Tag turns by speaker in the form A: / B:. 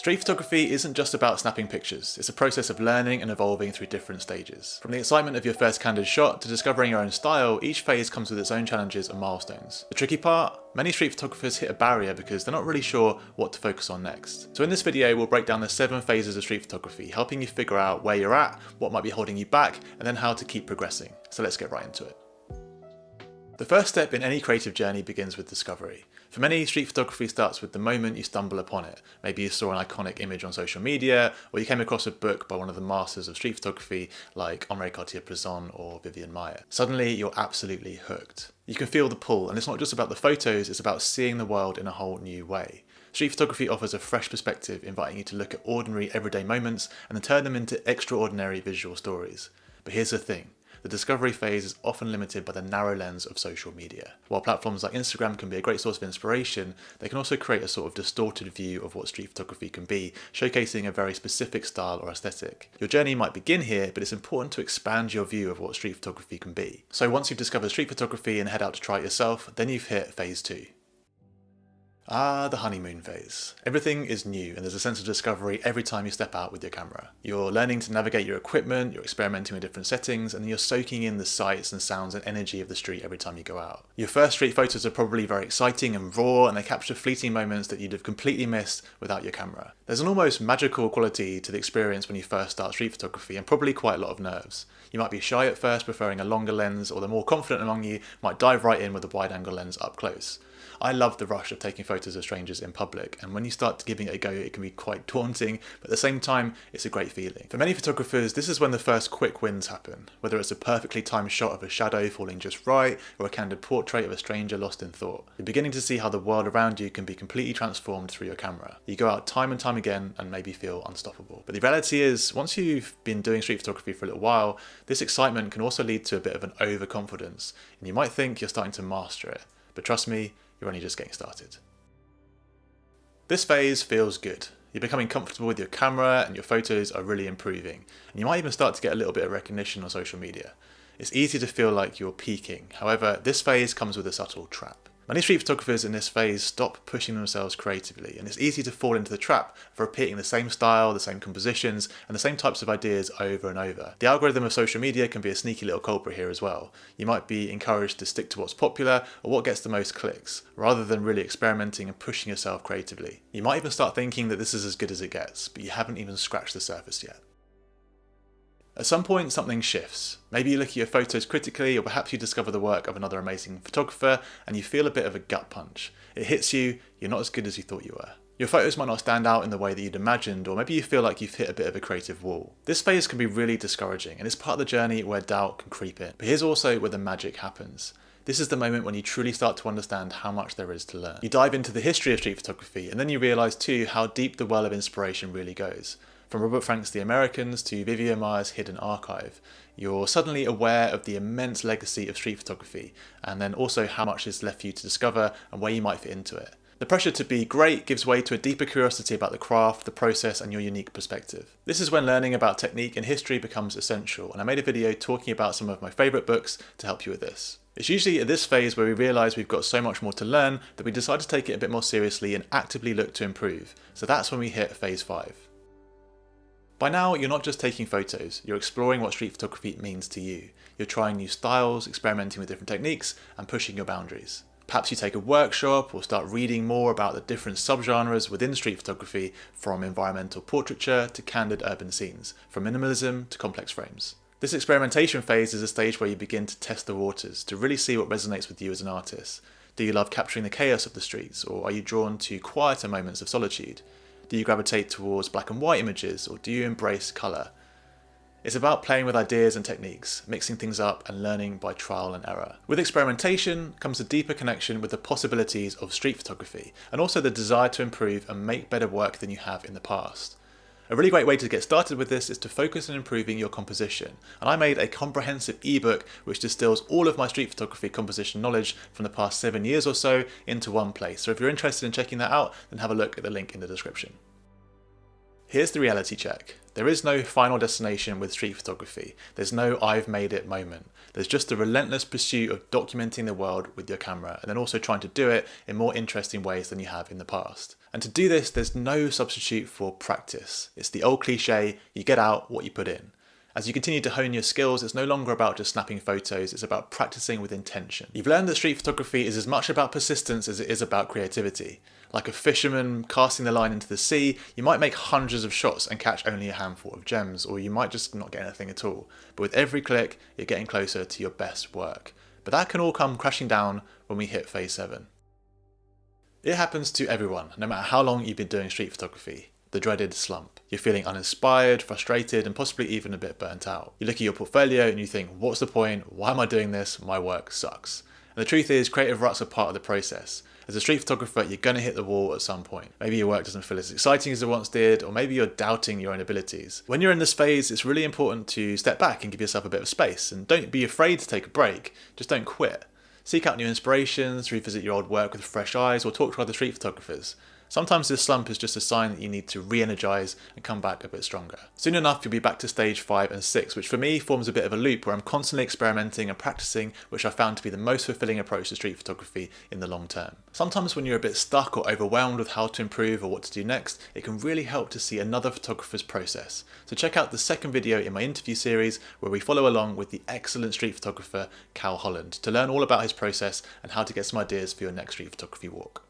A: Street photography isn't just about snapping pictures, it's a process of learning and evolving through different stages. From the excitement of your first candid shot to discovering your own style, each phase comes with its own challenges and milestones. The tricky part? Many street photographers hit a barrier because they're not really sure what to focus on next. So in this video we'll break down the 7 phases of street photography, helping you figure out where you're at, what might be holding you back, and then how to keep progressing. So let's get right into it. The first step in any creative journey begins with discovery. For many, street photography starts with the moment you stumble upon it. Maybe you saw an iconic image on social media, or you came across a book by one of the masters of street photography like Henri Cartier-Bresson or Vivian Maier. Suddenly, you're absolutely hooked. You can feel the pull, and it's not just about the photos, it's about seeing the world in a whole new way. Street photography offers a fresh perspective, inviting you to look at ordinary, everyday moments and then turn them into extraordinary visual stories. But here's the thing. The discovery phase is often limited by the narrow lens of social media. While platforms like Instagram can be a great source of inspiration, they can also create a sort of distorted view of what street photography can be, showcasing a very specific style or aesthetic. Your journey might begin here, but it's important to expand your view of what street photography can be. So once you've discovered street photography and head out to try it yourself, then you've hit phase 2. The honeymoon phase. Everything is new and there's a sense of discovery every time you step out with your camera. You're learning to navigate your equipment, you're experimenting with different settings, and you're soaking in the sights and sounds and energy of the street every time you go out. Your first street photos are probably very exciting and raw, and they capture fleeting moments that you'd have completely missed without your camera. There's an almost magical quality to the experience when you first start street photography, and probably quite a lot of nerves. You might be shy at first, preferring a longer lens, or the more confident among you might dive right in with a wide-angle lens up close. I love the rush of taking photos of strangers in public, and when you start giving it a go, it can be quite daunting, but at the same time, it's a great feeling. For many photographers, this is when the first quick wins happen, whether it's a perfectly timed shot of a shadow falling just right, or a candid portrait of a stranger lost in thought. You're beginning to see how the world around you can be completely transformed through your camera. You go out time and time again and maybe feel unstoppable. But the reality is, once you've been doing street photography for a little while, this excitement can also lead to a bit of an overconfidence, and you might think you're starting to master it. But trust me, you're only just getting started. This phase feels good. You're becoming comfortable with your camera and your photos are really improving. And you might even start to get a little bit of recognition on social media. It's easy to feel like you're peaking. However, this phase comes with a subtle trap. Many street photographers in this phase stop pushing themselves creatively, and it's easy to fall into the trap for repeating the same style, the same compositions, and the same types of ideas over and over. The algorithm of social media can be a sneaky little culprit here as well. You might be encouraged to stick to what's popular or what gets the most clicks, rather than really experimenting and pushing yourself creatively. You might even start thinking that this is as good as it gets, but you haven't even scratched the surface yet. At some point, something shifts. Maybe you look at your photos critically, or perhaps you discover the work of another amazing photographer and you feel a bit of a gut punch. It hits you, you're not as good as you thought you were. Your photos might not stand out in the way that you'd imagined, or maybe you feel like you've hit a bit of a creative wall. This phase can be really discouraging, and it's part of the journey where doubt can creep in. But here's also where the magic happens. This is the moment when you truly start to understand how much there is to learn. You dive into the history of street photography, and then you realise too how deep the well of inspiration really goes. From Robert Frank's The Americans to Vivian Maier's Hidden Archive, you're suddenly aware of the immense legacy of street photography, and then also how much is left for you to discover and where you might fit into it. The pressure to be great gives way to a deeper curiosity about the craft, the process, and your unique perspective. This is when learning about technique and history becomes essential, and I made a video talking about some of my favourite books to help you with this. It's usually at this phase where we realise we've got so much more to learn that we decide to take it a bit more seriously and actively look to improve. So that's when we hit phase 5. By now, you're not just taking photos, you're exploring what street photography means to you. You're trying new styles, experimenting with different techniques, and pushing your boundaries. Perhaps you take a workshop or start reading more about the different subgenres within street photography, from environmental portraiture to candid urban scenes, from minimalism to complex frames. This experimentation phase is a stage where you begin to test the waters, to really see what resonates with you as an artist. Do you love capturing the chaos of the streets, or are you drawn to quieter moments of solitude? Do you gravitate towards black and white images, or do you embrace colour? It's about playing with ideas and techniques, mixing things up and learning by trial and error. With experimentation comes a deeper connection with the possibilities of street photography, and also the desire to improve and make better work than you have in the past. A really great way to get started with this is to focus on improving your composition, and I made a comprehensive ebook which distills all of my street photography composition knowledge from the past 7 years or so into one place. So if you're interested in checking that out, then have a look at the link in the description. Here's the reality check. There is no final destination with street photography. There's no I've made it moment. There's just the relentless pursuit of documenting the world with your camera, and then also trying to do it in more interesting ways than you have in the past. And And to do this, there's no substitute for practice. It's the old cliche, you get out what you put in. As you continue to hone your skills, it's no longer about just snapping photos, it's about practicing with intention. You've learned that street photography is as much about persistence as it is about creativity. Like a fisherman casting the line into the sea, you might make hundreds of shots and catch only a handful of gems, or you might just not get anything at all. But with every click, you're getting closer to your best work. But that can all come crashing down when we hit phase 7. It happens to everyone, no matter how long you've been doing street photography. The dreaded slump. You're feeling uninspired, frustrated, and possibly even a bit burnt out. You look at your portfolio and you think, what's the point? Why am I doing this? My work sucks. And the truth is, creative ruts are part of the process. As a street photographer, you're going to hit the wall at some point. Maybe your work doesn't feel as exciting as it once did, or maybe you're doubting your own abilities. When you're in this phase, it's really important to step back and give yourself a bit of space. And don't be afraid to take a break, just don't quit. Seek out new inspirations, revisit your old work with fresh eyes, or talk to other street photographers. Sometimes this slump is just a sign that you need to re-energise and come back a bit stronger. Soon enough, you'll be back to stage 5 and 6, which for me forms a bit of a loop where I'm constantly experimenting and practicing, which I found to be the most fulfilling approach to street photography in the long term. Sometimes when you're a bit stuck or overwhelmed with how to improve or what to do next, it can really help to see another photographer's process. So check out the second video in my interview series where we follow along with the excellent street photographer Cal Holland to learn all about his process and how to get some ideas for your next street photography walk.